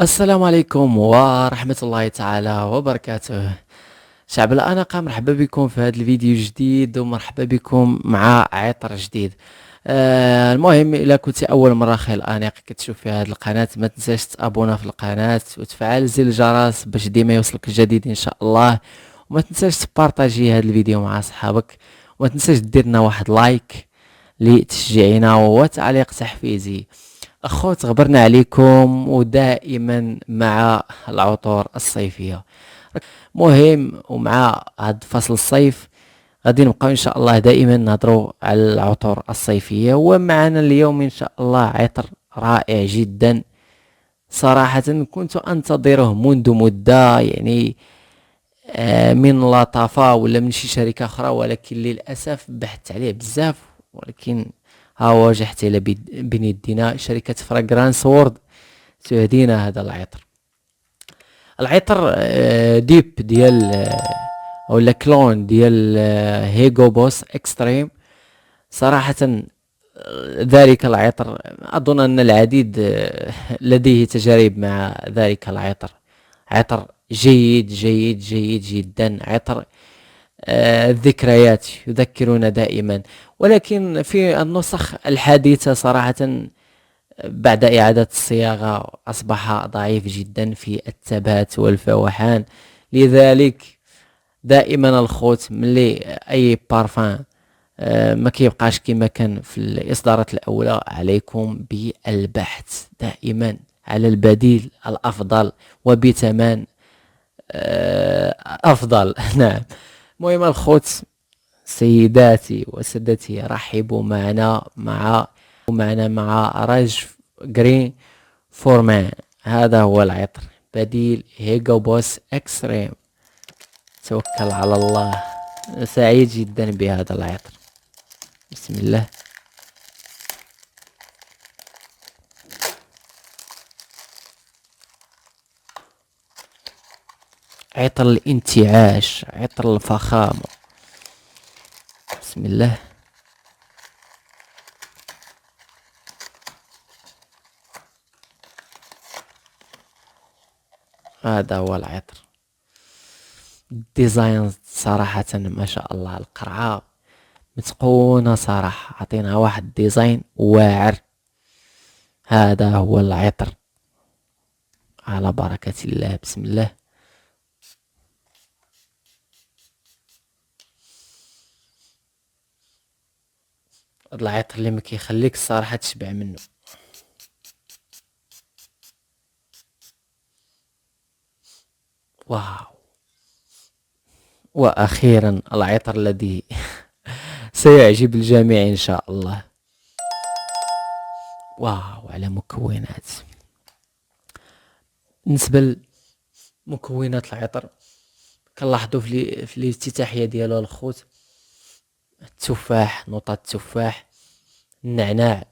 السلام عليكم ورحمة الله تعالى وبركاته. شعب الأناقة، مرحبا بكم في هذا الفيديو الجديد ومرحبا بكم مع عطر جديد. المهم، إلا كنت أول مرة خير الأناقة كتشوف في هذه القناة، ما تنساش تابونا في القناة وتفعل زر الجرس باش ديما يوصلك الجديد إن شاء الله. وما تنساش تبارطاجي هذا الفيديو مع صحابك، وما تنساش دير لنا واحد لايك لتشجيعنا وتعليق تحفيزي. أخوت، غبرنا عليكم ودائما مع العطور الصيفية. مهم، ومع هاد فصل الصيف غادي نبقاو ان شاء الله دائما نهضروا على العطور الصيفية. ومعنا اليوم ان شاء الله عطر رائع جدا، صراحة كنت انتظره منذ مدة، يعني من لطافة ولا من شي شركة اخرى، ولكن للأسف بحثت عليه بزاف، ولكن ها واجهت الى بين يدينا شركة فراغرانس وورد تهدينا هذا العطر. العطر ديب ديال ولا كلون ديال هيجو بوس اكستريم. صراحة ذلك العطر اظن ان العديد لديه تجارب مع ذلك العطر. عطر جيد جيد جيد جدا، عطر الذكريات يذكرنا دائما. ولكن في النسخ الحديثة صراحة بعد إعادة الصياغة أصبح ضعيف جدا في الثبات والفوحان. لذلك دائما الخوت ملي أي بارفان ما كيبقاش كما كان في الإصدارات الأولى، عليكم بالبحث دائما على البديل الأفضل وبثمن أفضل. نعم. المهم الخوت، سيداتي وسادتي، رحبوا معنا مع راج جرين فورمان. هذا هو العطر بديل هيجو بوس اكستريم. توكل على الله، سعيد جدا بهذا العطر. بسم الله. عطر الانتعاش، عطر الفخامة. بسم الله. هذا هو العطر. الديزاين صراحة ما شاء الله، القرعة متقونة صراحة، عطينا واحد ديزاين واعر. هذا هو العطر على بركة الله. بسم الله. هاد العطر اللي ما كيخليك الصراحة تشبع منه. واو. واخيرا العطر الذي سيعجب الجميع ان شاء الله. واو على مكونات. بالنسبة لمكونات العطر، كنلاحظوا في الافتتاحية ديالو الخوت، التفاح، نقطة التفاح، النعناع،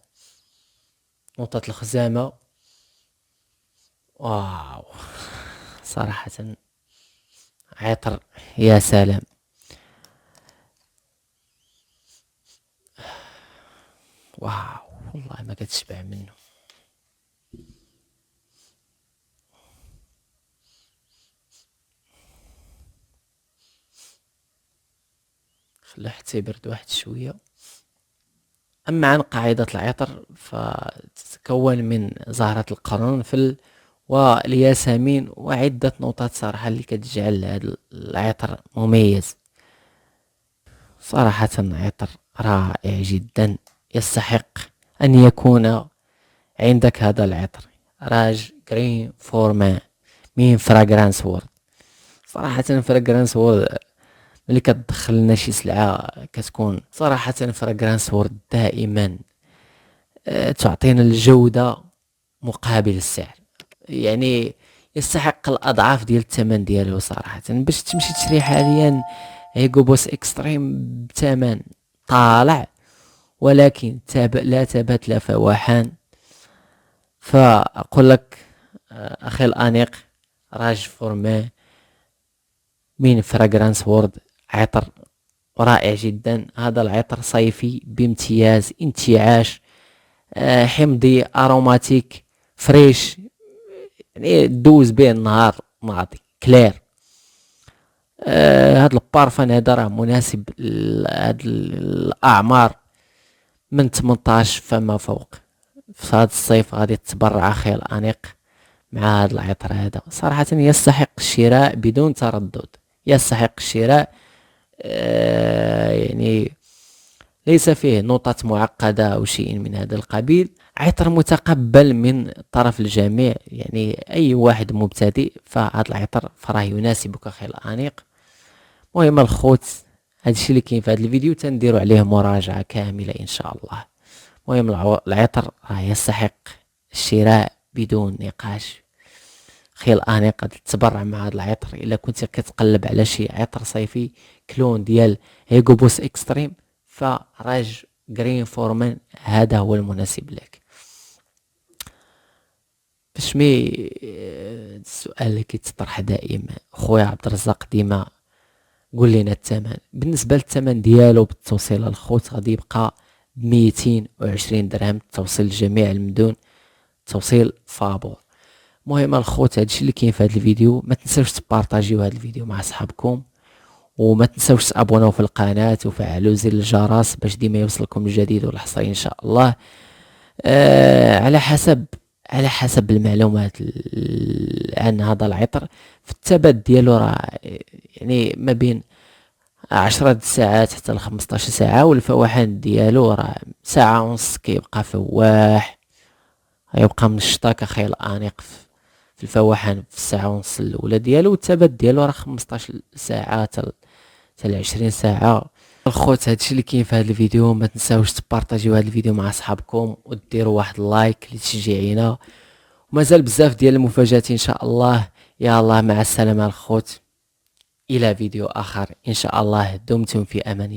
نقطة الخزامة. واو، صراحة عطر يا سلام. واو، والله ما كتشبع منه. خليه حتى يبرد واحد شوية. أما عن قاعدة العطر فتتكون من زهرة القرنفل والياسمين وعدة نقطات صراحة اللي كتجعل هذا العطر مميز. صراحة عطر رائع جدا، يستحق أن يكون عندك هذا العطر. راج جرين فورمان من فراغرانس وورد. صراحة فراغرانس وورد ملي كتدخل لنا شي سلعة كتكون صراحة فراغرانس وورد دائما تعطينا الجودة مقابل السعر، يعني يستحق الأضعاف ديال الثمن ديالو صراحة. باش تمشي تشري حاليا هيجو بوس اكستريم بثمن طالع، ولكن لا ثبات لا فواحان. فأقول لك أخي الأنيق، راج فورمان من فراغرانس وورد، عطر ورائع جدا. هذا العطر صيفي بامتياز، انتعاش، حمضي، اروماتيك، فريش، يعني دوز به النهار ماضي كلير. هاد البارفان هذا راه مناسب لهاد الاعمار من 18 فما فوق. في هذا الصيف غادي تتبرع اخي الانيق مع هذا العطر هذا، صراحة يستحق الشراء بدون تردد، يستحق الشراء. يعني ليس فيه نقطة معقدة أو شيء من هذا القبيل، عطر متقبل من طرف الجميع، يعني أي واحد مبتدئ فهذا العطر فراه يناسبك أخي الأنيق. مهم الخوت، هادشي اللي كاين في هذا الفيديو، تنديروا عليه مراجعة كاملة إن شاء الله. مهم العطر راه يستحق الشراء بدون نقاش. اخي الانيق قد تتبرع مع هذا العطر الا كنت كتقلب على شي عطر صيفي كلون ديال هيغو بوس اكستريم، فراج جرين فورمان هذا هو المناسب لك. باش مي السؤال اللي كيتطرح دائما، خويا عبد الرزاق ديما قول لنا الثمن. بالنسبه للثمن ديالو بالتوصيل الخوت غادي يبقى ب 220 درهم توصيل جميع المدن، توصيل فابور. مهم الخوت، هادشي اللي كاين في هذا الفيديو. ما تنساوش تبارطاجيو هذا الفيديو مع صحابكم، وما تنساوش تابوناو في القناه وفعلوا زر الجرس باش ديما يوصلكم الجديد والحصري ان شاء الله. على حسب المعلومات عن هذا العطر، في الثبات ديالو راه يعني ما بين 10 ساعات حتى ل 15 ساعه، والفواحان ديالو راه ساعه ونص كيبقى فواح، يبقى من الشطاك اخي الانيق في الفواحان في الساعه ونص الاولى ديالو، والثبات ديالو راه 15 ساعه حتى 20 ساعه. الخوت هادشي اللي كاين في هذا الفيديو، ما تنساوش تبارطاجيو هذا الفيديو مع اصحابكم وديروا واحد اللايك لتشجيعنا، ومازال بزاف ديال المفاجآت ان شاء الله. يا الله، مع السلامه الخوت، الى فيديو اخر ان شاء الله. دمتم في امان الله.